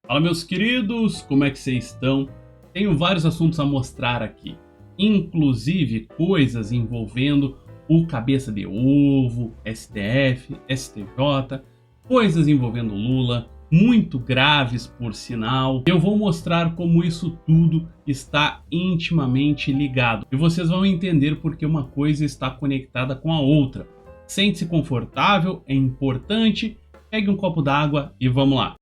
Fala, meus queridos, como é que vocês estão? Tenho vários assuntos a mostrar aqui, inclusive coisas envolvendo o cabeça de ovo, STF, STJ, coisas envolvendo Lula, muito graves por sinal. Eu vou mostrar como isso tudo está intimamente ligado e vocês vão entender porque uma coisa está conectada com a outra. Sente-se confortável, é importante, pegue um copo d'água e vamos lá.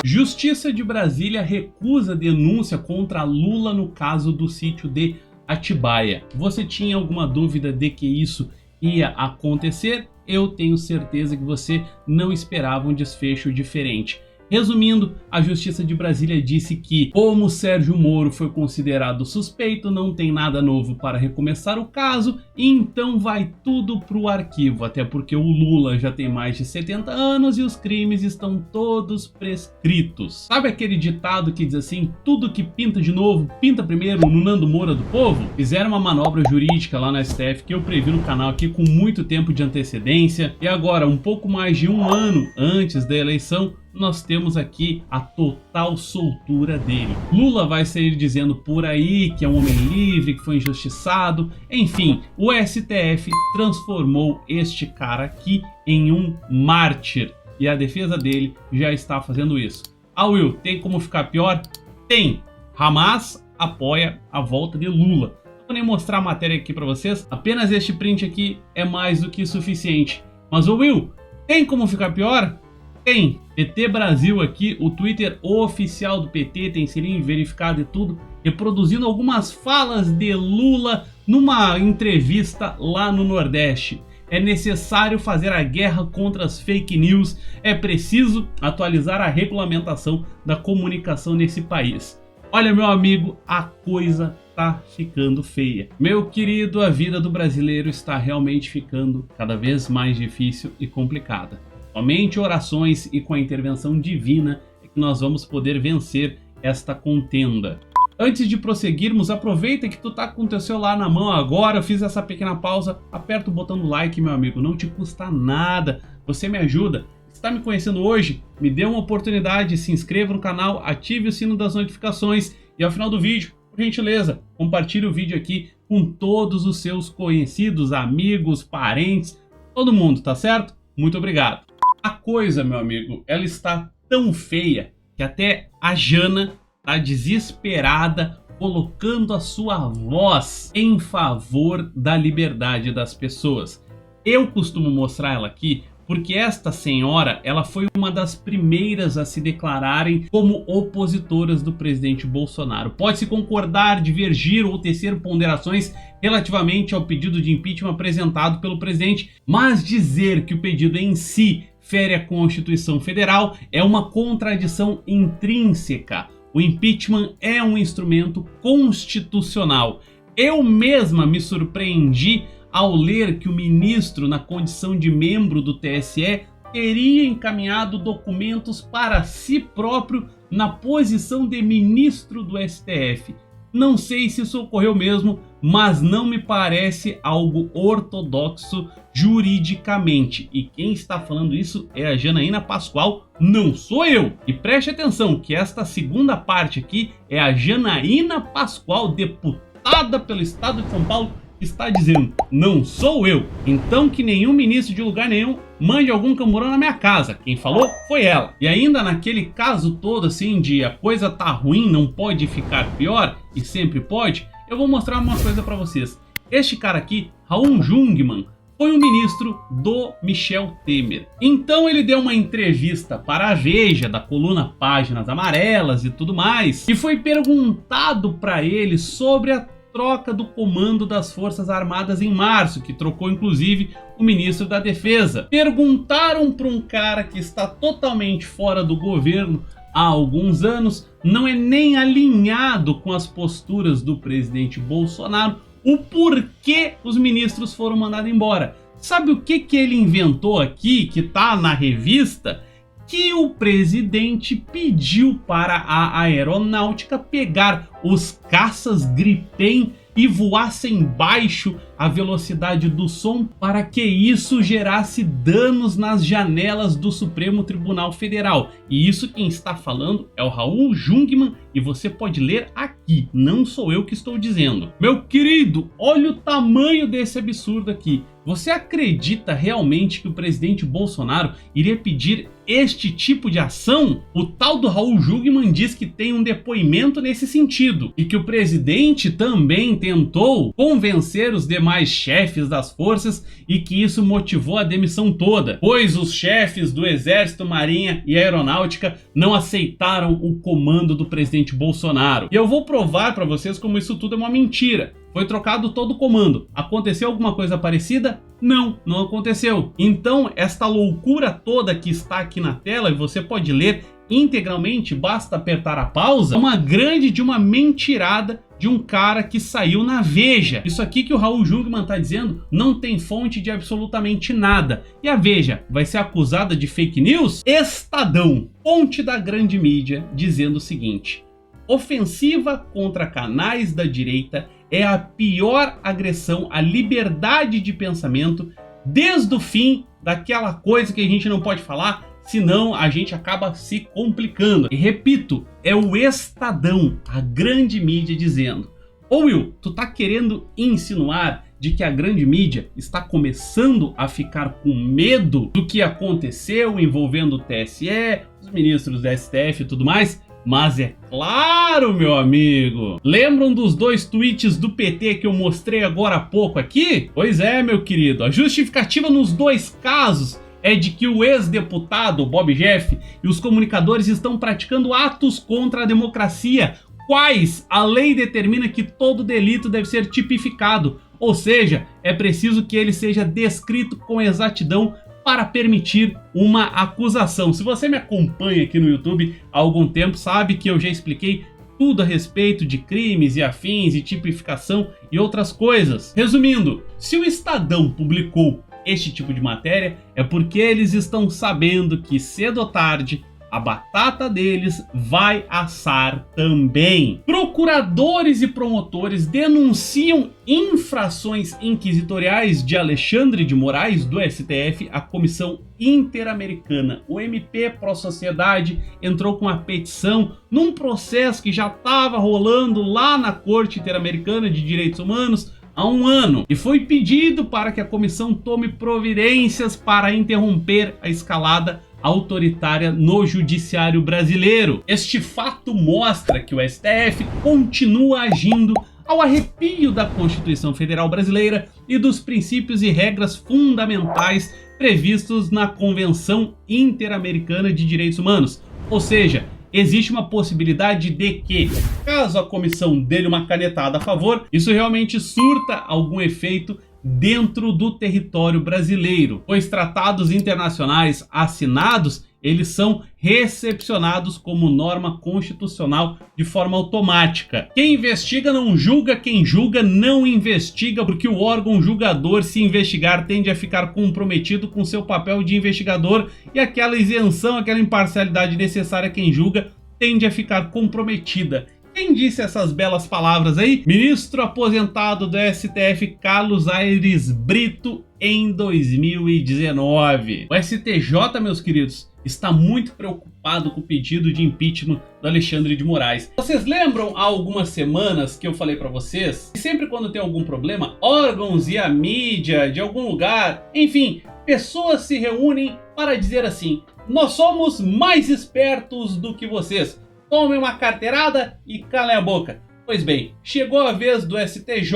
Justiça de Brasília recusa denúncia contra Lula no caso do sítio de Atibaia. Você tinha alguma dúvida de que isso ia acontecer? Eu tenho certeza que você não esperava um desfecho diferente. Resumindo, a Justiça de Brasília disse que, como Sérgio Moro foi considerado suspeito, não tem nada novo para recomeçar o caso, e então vai tudo para o arquivo, até porque o Lula já tem mais de 70 anos e os crimes estão todos prescritos. Sabe aquele ditado que diz assim, tudo que pinta de novo, pinta primeiro no Nando Moura do povo? Fizeram uma manobra jurídica lá na STF que eu previ no canal aqui com muito tempo de antecedência, e agora, um pouco mais de um ano antes da eleição, nós temos aqui a total soltura dele. Lula vai sair dizendo por aí que é um homem livre, que foi injustiçado. Enfim, o STF transformou este cara aqui em um mártir. E a defesa dele já está fazendo isso. Ah, Will, tem como ficar pior? Tem! Hamas apoia a volta de Lula. Não vou nem mostrar a matéria aqui para vocês. Apenas este print aqui é mais do que suficiente. Mas, ô Will, tem como ficar pior? Tem! PT Brasil aqui, o Twitter oficial do PT, tem selinho verificado e tudo, reproduzindo algumas falas de Lula numa entrevista lá no Nordeste. É necessário fazer a guerra contra as fake news, é preciso atualizar a regulamentação da comunicação nesse país. Olha, meu amigo, a coisa tá ficando feia. Meu querido, a vida do brasileiro está realmente ficando cada vez mais difícil e complicada. Somente orações e com a intervenção divina é que nós vamos poder vencer esta contenda. Antes de prosseguirmos, aproveita que tu tá com o teu celular na mão agora, eu fiz essa pequena pausa, aperta o botão do like, meu amigo, não te custa nada, você me ajuda. Se está me conhecendo hoje, me dê uma oportunidade, se inscreva no canal, ative o sino das notificações e ao final do vídeo, por gentileza, compartilhe o vídeo aqui com todos os seus conhecidos, amigos, parentes, todo mundo, tá certo? Muito obrigado. A coisa, meu amigo, ela está tão feia que até a Jana está desesperada colocando a sua voz em favor da liberdade das pessoas. Eu costumo mostrar ela aqui porque esta senhora, ela foi uma das primeiras a se declararem como opositoras do presidente Bolsonaro. Pode-se concordar, divergir ou tecer ponderações relativamente ao pedido de impeachment apresentado pelo presidente, mas dizer que o pedido em si fere a Constituição Federal é uma contradição intrínseca. O impeachment é um instrumento constitucional. Eu mesma me surpreendi ao ler que o ministro, na condição de membro do TSE, teria encaminhado documentos para si próprio na posição de ministro do STF. Não sei se isso ocorreu mesmo, mas não me parece algo ortodoxo juridicamente. E quem está falando isso é a Janaína Pascoal, não sou eu. E preste atenção que esta segunda parte aqui é a Janaína Pascoal, deputada pelo estado de São Paulo, que está dizendo, não sou eu. Então que nenhum ministro de lugar nenhum mande algum camburão na minha casa. Quem falou foi ela. E ainda naquele caso todo assim de a coisa tá ruim, não pode ficar pior e sempre pode, eu vou mostrar uma coisa para vocês. Este cara aqui, Raul Jungmann, foi um ministro do Michel Temer. Então ele deu uma entrevista para a Veja, da coluna Páginas Amarelas e tudo mais, e foi perguntado para ele sobre a troca do comando das Forças Armadas em março, que trocou inclusive o ministro da Defesa. Perguntaram para um cara que está totalmente fora do governo há alguns anos, não é nem alinhado com as posturas do presidente Bolsonaro, o porquê os ministros foram mandados embora. Sabe o que ele inventou aqui, que tá na revista? Que o presidente pediu para a aeronáutica pegar os caças Gripen e voassem baixo a velocidade do som para que isso gerasse danos nas janelas do Supremo Tribunal Federal. E isso quem está falando é o Raul Jungmann e você pode ler aqui, não sou eu que estou dizendo. Meu querido, olha o tamanho desse absurdo aqui. Você acredita realmente que o presidente Bolsonaro iria pedir este tipo de ação? O tal do Raul Jungmann diz que tem um depoimento nesse sentido e que o presidente também tentou convencer os demais chefes das forças e que isso motivou a demissão toda, pois os chefes do Exército, Marinha e Aeronáutica não aceitaram o comando do presidente Bolsonaro. E eu vou provar para vocês como isso tudo é uma mentira. Foi trocado todo o comando. Aconteceu alguma coisa parecida? Não, não aconteceu. Então, esta loucura toda que está aqui na tela, e você pode ler integralmente, basta apertar a pausa, é uma grande de uma mentirada de um cara que saiu na Veja. Isso aqui que o Raul Jungmann está dizendo não tem fonte de absolutamente nada. E a Veja vai ser acusada de fake news? Estadão, fonte da grande mídia, dizendo o seguinte: ofensiva contra canais da direita é a pior agressão à liberdade de pensamento desde o fim daquela coisa que a gente não pode falar, senão a gente acaba se complicando. E repito, é o Estadão, a grande mídia, dizendo: ô Will, tu tá querendo insinuar de que a grande mídia está começando a ficar com medo do que aconteceu envolvendo o TSE, os ministros da STF e tudo mais? Mas é claro, meu amigo! Lembram dos 2 tweets do PT que eu mostrei agora há pouco aqui? Pois é, meu querido, a justificativa nos 2 casos é de que o ex-deputado Bob Jeff e os comunicadores estão praticando atos contra a democracia, quais a lei determina que todo delito deve ser tipificado, ou seja, é preciso que ele seja descrito com exatidão para permitir uma acusação. Se você me acompanha aqui no YouTube há algum tempo, sabe que eu já expliquei tudo a respeito de crimes e afins e tipificação e outras coisas. Resumindo, se o Estadão publicou este tipo de matéria, é porque eles estão sabendo que cedo ou tarde a batata deles vai assar também. Procuradores e promotores denunciam infrações inquisitoriais de Alexandre de Moraes, do STF, à Comissão Interamericana. O MP Pró Sociedade entrou com uma petição num processo que já estava rolando lá na Corte Interamericana de Direitos Humanos há um ano, e foi pedido para que a comissão tome providências para interromper a escalada autoritária no judiciário brasileiro. Este fato mostra que o STF continua agindo ao arrepio da Constituição Federal Brasileira e dos princípios e regras fundamentais previstos na Convenção Interamericana de Direitos Humanos. Ou seja, existe uma possibilidade de que, caso a comissão dê uma canetada a favor, isso realmente surta algum efeito dentro do território brasileiro, pois tratados internacionais assinados, eles são recepcionados como norma constitucional de forma automática. Quem investiga não julga, quem julga não investiga, porque o órgão julgador, se investigar, tende a ficar comprometido com seu papel de investigador e aquela isenção, aquela imparcialidade necessária a quem julga, tende a ficar comprometida. Quem disse essas belas palavras aí? Ministro aposentado do STF Carlos Aires Brito em 2019. O STJ, meus queridos, está muito preocupado com o pedido de impeachment do Alexandre de Moraes. Vocês lembram há algumas semanas que eu falei para vocês que sempre quando tem algum problema, órgãos e a mídia de algum lugar, enfim, pessoas se reúnem para dizer assim: nós somos mais espertos do que vocês. Tomem uma carteirada e calem a boca. Pois bem, chegou a vez do STJ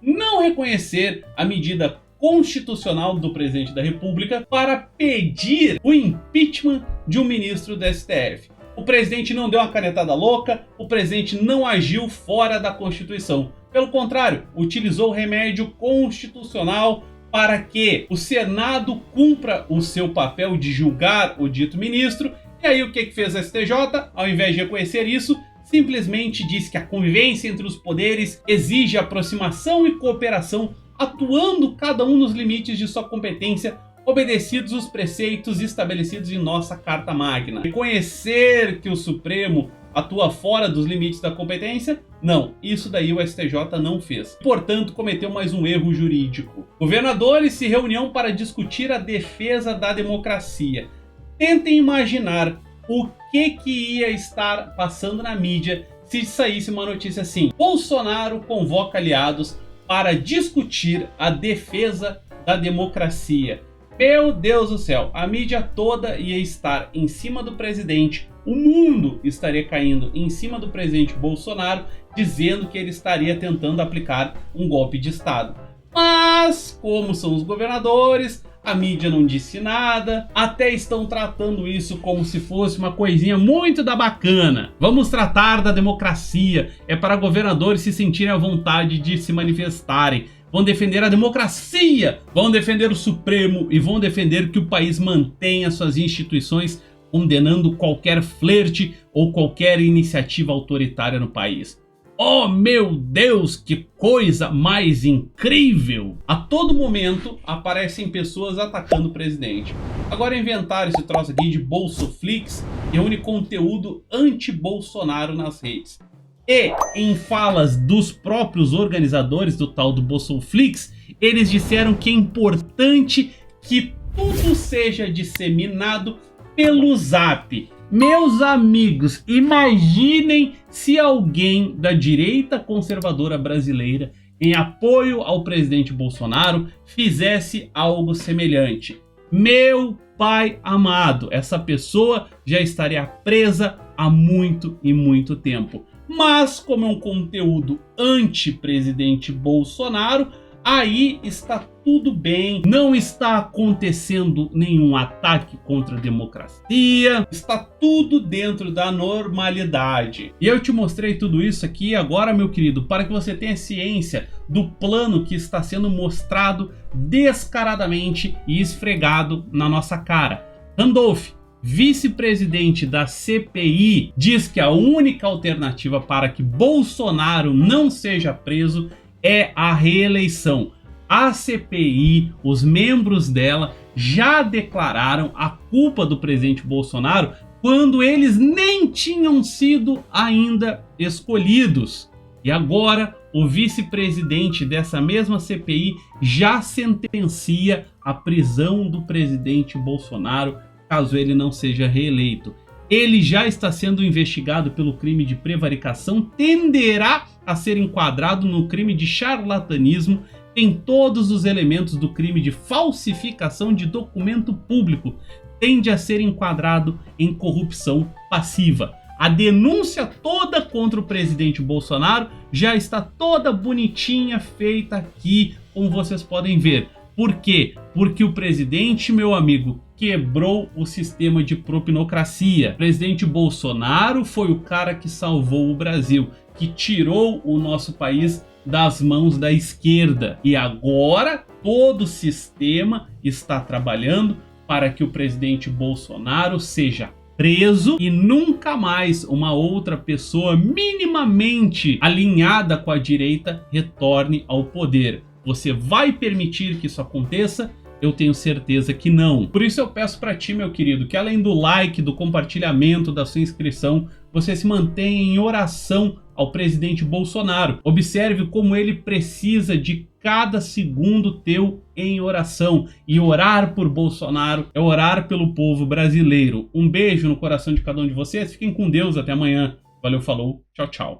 não reconhecer a medida constitucional do presidente da República para pedir o impeachment de um ministro do STF. O presidente não deu uma canetada louca, o presidente não agiu fora da Constituição. Pelo contrário, utilizou o remédio constitucional para que o Senado cumpra o seu papel de julgar o dito ministro. E aí o que fez a STJ? Ao invés de reconhecer isso, simplesmente disse que a convivência entre os poderes exige aproximação e cooperação, atuando cada um nos limites de sua competência, obedecidos os preceitos estabelecidos em nossa Carta Magna. Reconhecer que o Supremo atua fora dos limites da competência? Não, isso daí o STJ não fez. Portanto, cometeu mais um erro jurídico. Governadores se reuniam para discutir a defesa da democracia. Tentem imaginar o que ia estar passando na mídia se saísse uma notícia assim: Bolsonaro convoca aliados para discutir a defesa da democracia. Meu Deus do céu, a mídia toda ia estar em cima do presidente, o mundo estaria caindo em cima do presidente Bolsonaro, dizendo que ele estaria tentando aplicar um golpe de Estado. Mas, como são os governadores, a mídia não disse nada, até estão tratando isso como se fosse uma coisinha muito da bacana. Vamos tratar da democracia, é para governadores se sentirem à vontade de se manifestarem. Vão defender a democracia, vão defender o Supremo e vão defender que o país mantenha suas instituições, condenando qualquer flerte ou qualquer iniciativa autoritária no país. Oh meu Deus, que coisa mais incrível! A todo momento aparecem pessoas atacando o presidente. Agora inventaram esse troço aqui de Bolsoflix, que reúne conteúdo anti-Bolsonaro nas redes. E, em falas dos próprios organizadores do tal do Bolsoflix, eles disseram que é importante que tudo seja disseminado pelo Zap. Meus amigos, imaginem se alguém da direita conservadora brasileira, em apoio ao presidente Bolsonaro, fizesse algo semelhante. Meu pai amado, essa pessoa já estaria presa há muito e muito tempo. Mas, como é um conteúdo anti-presidente Bolsonaro, aí está tudo bem, não está acontecendo nenhum ataque contra a democracia, está tudo dentro da normalidade. E eu te mostrei tudo isso aqui agora, meu querido, para que você tenha ciência do plano que está sendo mostrado descaradamente e esfregado na nossa cara. Randolph, vice-presidente da CPI, diz que a única alternativa para que Bolsonaro não seja preso é a reeleição. A CPI, os membros dela, já declararam a culpa do presidente Bolsonaro quando eles nem tinham sido ainda escolhidos. E agora o vice-presidente dessa mesma CPI já sentencia a prisão do presidente Bolsonaro caso ele não seja reeleito. Ele já está sendo investigado pelo crime de prevaricação, tenderá a ser enquadrado no crime de charlatanismo, tem todos os elementos do crime de falsificação de documento público, tende a ser enquadrado em corrupção passiva. A denúncia toda contra o presidente Bolsonaro já está toda bonitinha, feita aqui, como vocês podem ver. Por quê? Porque o presidente, meu amigo, quebrou o sistema de propinocracia. O presidente Bolsonaro foi o cara que salvou o Brasil, que tirou o nosso país das mãos da esquerda. E agora todo o sistema está trabalhando para que o presidente Bolsonaro seja preso e nunca mais uma outra pessoa minimamente alinhada com a direita retorne ao poder. Você vai permitir que isso aconteça? Eu tenho certeza que não. Por isso eu peço para ti, meu querido, que além do like, do compartilhamento, da sua inscrição, você se mantenha em oração ao presidente Bolsonaro. Observe como ele precisa de cada segundo teu em oração. E orar por Bolsonaro é orar pelo povo brasileiro. Um beijo no coração de cada um de vocês. Fiquem com Deus. Até amanhã. Valeu, falou. Tchau, tchau.